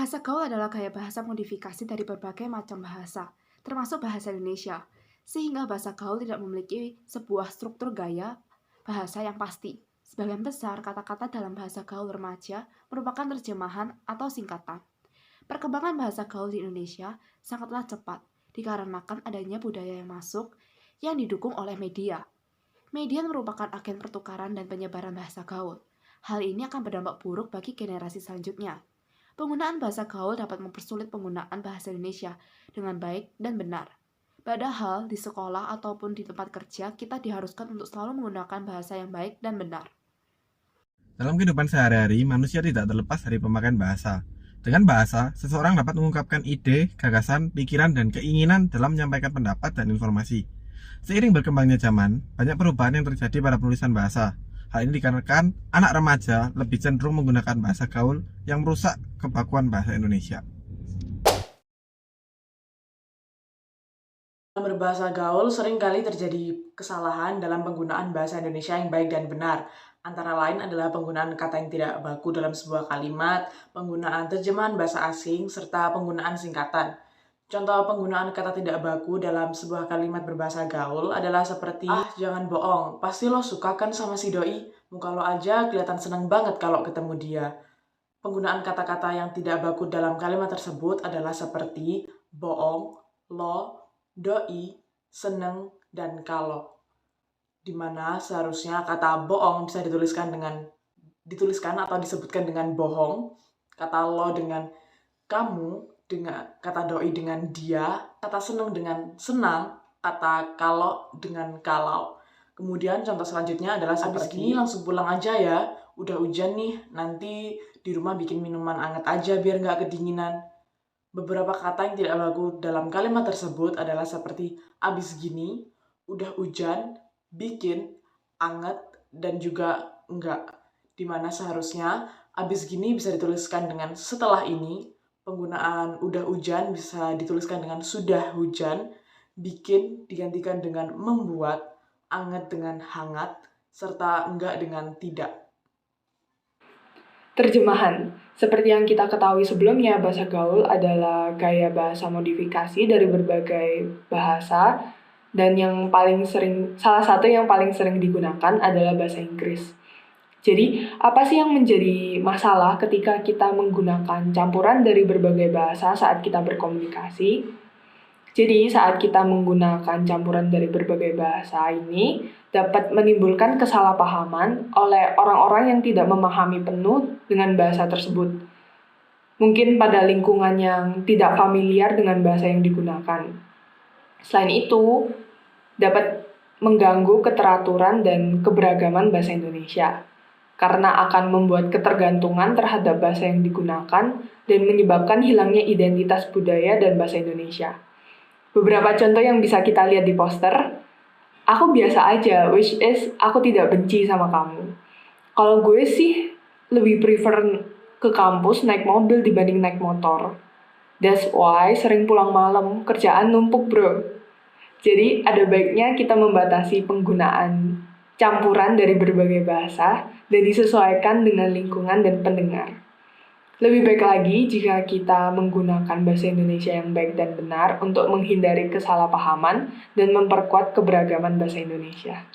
Bahasa gaul adalah gaya bahasa modifikasi dari berbagai macam bahasa, termasuk bahasa Indonesia, sehingga bahasa gaul tidak memiliki sebuah struktur gaya bahasa yang pasti. Sebagian besar kata-kata dalam bahasa gaul remaja merupakan terjemahan atau singkatan. Perkembangan bahasa gaul di Indonesia sangatlah cepat, dikarenakan adanya budaya yang masuk yang didukung oleh media. Media merupakan agen pertukaran dan penyebaran bahasa gaul. Hal ini akan berdampak buruk bagi generasi selanjutnya. Penggunaan bahasa gaul dapat mempersulit penggunaan bahasa Indonesia dengan baik dan benar. Padahal di sekolah ataupun di tempat kerja kita diharuskan untuk selalu menggunakan bahasa yang baik dan benar. Dalam kehidupan sehari-hari, manusia tidak terlepas dari pemakaian bahasa. Dengan bahasa, seseorang dapat mengungkapkan ide, gagasan, pikiran, dan keinginan dalam menyampaikan pendapat dan informasi. Seiring berkembangnya zaman, banyak perubahan yang terjadi pada penulisan bahasa. Hal ini dikarenakan anak remaja lebih cenderung menggunakan bahasa gaul yang merusak kebakuan bahasa Indonesia. Dalam berbahasa gaul, seringkali terjadi kesalahan dalam penggunaan bahasa Indonesia yang baik dan benar. Antara lain adalah penggunaan kata yang tidak baku dalam sebuah kalimat, penggunaan terjemahan bahasa asing, serta penggunaan singkatan. Contoh penggunaan kata tidak baku dalam sebuah kalimat berbahasa gaul adalah seperti jangan bohong, pasti lo suka kan sama si doi? Muka lo aja kelihatan seneng banget kalau ketemu dia. Penggunaan kata-kata yang tidak baku dalam kalimat tersebut adalah seperti bohong, lo, doi, seneng, dan kalau. Dimana seharusnya kata bohong bisa dituliskan atau disebutkan dengan bohong, kata lo dengan kamu, dengan kata doi dengan dia, kata seneng dengan senang, kata kalau dengan kalau. Kemudian contoh selanjutnya adalah abis gini langsung pulang aja ya, udah hujan nih, nanti di rumah bikin minuman anget aja biar nggak kedinginan. Beberapa kata yang tidak baku dalam kalimat tersebut adalah seperti abis gini, udah hujan, bikin, anget, dan juga enggak. Dimana seharusnya abis gini bisa dituliskan dengan setelah ini, penggunaan udah hujan bisa dituliskan dengan sudah hujan, bikin digantikan dengan membuat, anget dengan hangat, serta enggak dengan tidak. Terjemahan. Seperti yang kita ketahui sebelumnya, bahasa gaul adalah gaya bahasa modifikasi dari berbagai bahasa dan salah satu yang paling sering digunakan adalah bahasa Inggris. Jadi, apa sih yang menjadi masalah ketika kita menggunakan campuran dari berbagai bahasa saat kita berkomunikasi? Jadi, saat kita menggunakan campuran dari berbagai bahasa ini, dapat menimbulkan kesalahpahaman oleh orang-orang yang tidak memahami penuh dengan bahasa tersebut. Mungkin pada lingkungan yang tidak familiar dengan bahasa yang digunakan. Selain itu, dapat mengganggu keteraturan dan keberagaman bahasa Indonesia, karena akan membuat ketergantungan terhadap bahasa yang digunakan dan menyebabkan hilangnya identitas budaya dan bahasa Indonesia. Beberapa contoh yang bisa kita lihat di poster, aku biasa aja, which is aku tidak benci sama kamu. Kalau gue sih lebih prefer ke kampus naik mobil dibanding naik motor. That's why sering pulang malam, kerjaan numpuk bro. Jadi ada baiknya kita membatasi penggunaan campuran dari berbagai bahasa dan disesuaikan dengan lingkungan dan pendengar. Lebih baik lagi jika kita menggunakan bahasa Indonesia yang baik dan benar untuk menghindari kesalahpahaman dan memperkuat keberagaman bahasa Indonesia.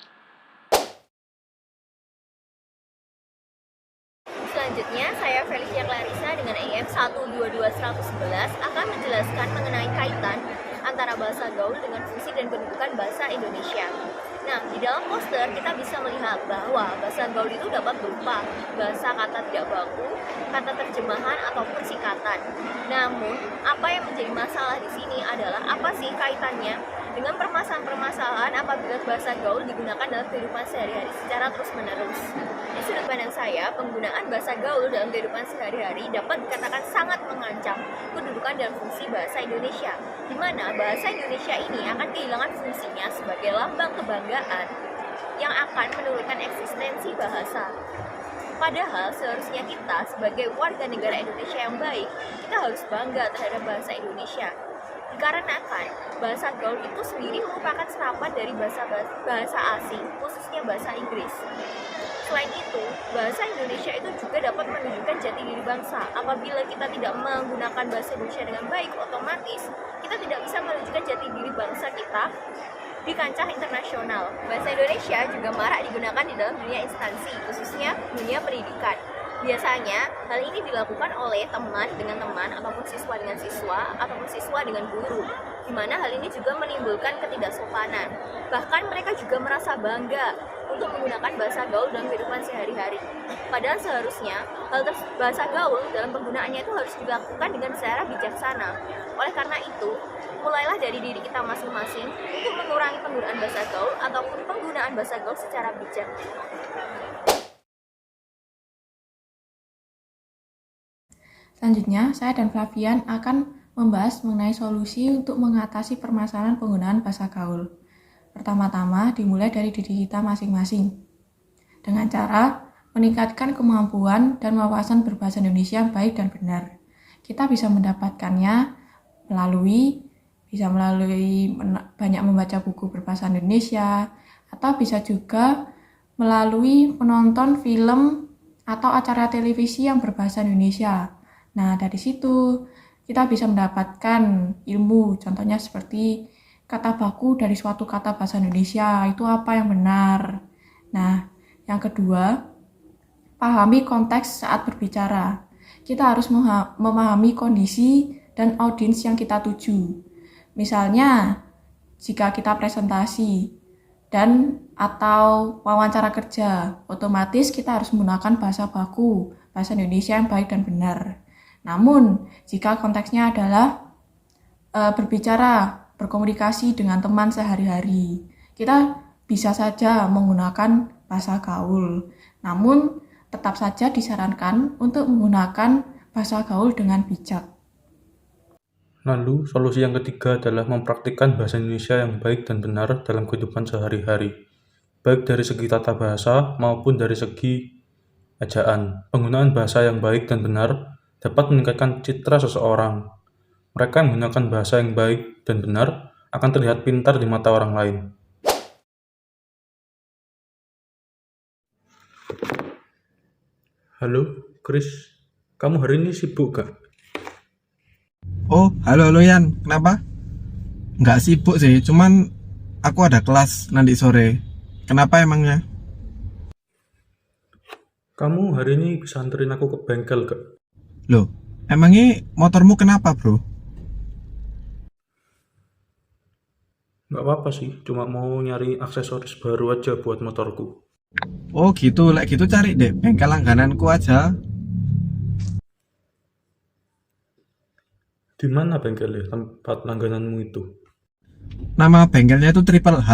Selanjutnya, saya Felicia Clarissa dengan EM 122111 akan menjelaskan mengenai kaitan antara bahasa gaul dengan fungsi dan kedudukan bahasa Indonesia. Nah, di dalam poster kita bisa melihat bahwa bahasa gaul itu dapat berupa bahasa kata tidak baku, kata terjemahan, ataupun singkatan. Namun, apa yang menjadi masalah di sini adalah apa sih kaitannya dengan permasalahan-permasalahan apabila bahasa gaul digunakan dalam kehidupan sehari-hari secara terus-menerus. Di sudut pandang saya, penggunaan bahasa gaul dalam kehidupan sehari-hari dapat dikatakan sangat mengancam kedudukan dan fungsi bahasa Indonesia, di mana bahasa Indonesia ini akan kehilangan fungsinya sebagai lambang kebanggaan yang akan menurunkan eksistensi bahasa. Padahal seharusnya kita sebagai warga negara Indonesia yang baik, kita harus bangga terhadap bahasa Indonesia. Dikarenakan bahasa gaul itu sendiri merupakan serapan dari bahasa asing, khususnya bahasa Inggris. Selain itu, bahasa Indonesia itu juga dapat menunjukkan jati diri bangsa. Apabila kita tidak menggunakan bahasa Indonesia dengan baik, otomatis kita tidak bisa menunjukkan jati diri bangsa kita di kancah internasional. Bahasa Indonesia juga marak digunakan di dalam dunia instansi, khususnya dunia pendidikan. Biasanya, hal ini dilakukan oleh teman dengan teman, ataupun siswa dengan siswa, ataupun siswa dengan guru, di mana hal ini juga menimbulkan ketidaksopanan. Bahkan mereka juga merasa bangga untuk menggunakan bahasa gaul dalam kehidupan sehari-hari. Padahal seharusnya, bahasa gaul dalam penggunaannya itu harus dilakukan dengan secara bijaksana. Oleh karena itu, mulailah dari diri kita masing-masing untuk mengurangi penggunaan bahasa gaul ataupun penggunaan bahasa gaul secara bijak. Selanjutnya, saya dan Flavian akan membahas mengenai solusi untuk mengatasi permasalahan penggunaan bahasa gaul. Pertama-tama, dimulai dari diri kita masing-masing. Dengan cara meningkatkan kemampuan dan wawasan berbahasa Indonesia yang baik dan benar. Kita bisa mendapatkannya melalui banyak membaca buku berbahasa Indonesia, atau bisa juga melalui menonton film atau acara televisi yang berbahasa Indonesia. Nah, dari situ kita bisa mendapatkan ilmu, contohnya seperti kata baku dari suatu kata bahasa Indonesia, itu apa yang benar. Nah, yang kedua, pahami konteks saat berbicara. Kita harus memahami kondisi dan audiens yang kita tuju. Misalnya, jika kita presentasi dan atau wawancara kerja, otomatis kita harus menggunakan bahasa baku, bahasa Indonesia yang baik dan benar. Namun, jika konteksnya adalah berbicara, berkomunikasi dengan teman sehari-hari, kita bisa saja menggunakan bahasa gaul. Namun, tetap saja disarankan untuk menggunakan bahasa gaul dengan bijak. Lalu, solusi yang ketiga adalah mempraktikkan bahasa Indonesia yang baik dan benar dalam kehidupan sehari-hari, baik dari segi tata bahasa maupun dari segi ejaan. Penggunaan bahasa yang baik dan benar dapat meningkatkan citra seseorang. Mereka yang menggunakan bahasa yang baik dan benar akan terlihat pintar di mata orang lain. Halo, Chris. Kamu hari ini sibuk gak? Oh, halo Yan, kenapa? Nggak sibuk sih, cuman aku ada kelas nanti sore. Kenapa emangnya? Kamu hari ini bisa anterin aku ke bengkel gak? Loh, emangnya motormu kenapa bro? Nggak apa-apa sih, cuma mau nyari aksesoris baru aja buat motorku. Oh gitu, gitu cari deh bengkel langgananku aja. Di mana bengkelnya, tempat langgananmu itu? Nama bengkelnya itu Triple H.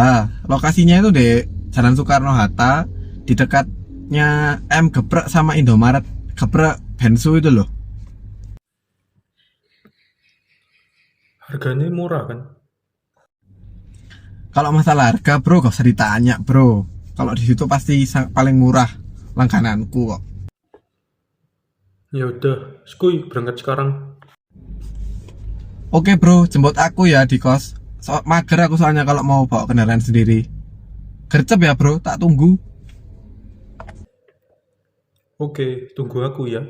Lokasinya itu di Jalan Soekarno-Hatta, di dekatnya M Geprek sama Indomaret Geprek Bensu itu loh. Harganya murah kan? Kalau masalah harga bro, gak usah ditanya bro. Kalau di situ pasti paling murah langgananku kok. Ya udah, skuy berangkat sekarang. Oke bro, jemput aku ya di kos. Mager aku soalnya kalau mau bawa kendaraan sendiri. Gercep ya bro, tak tunggu. Oke, tunggu aku ya.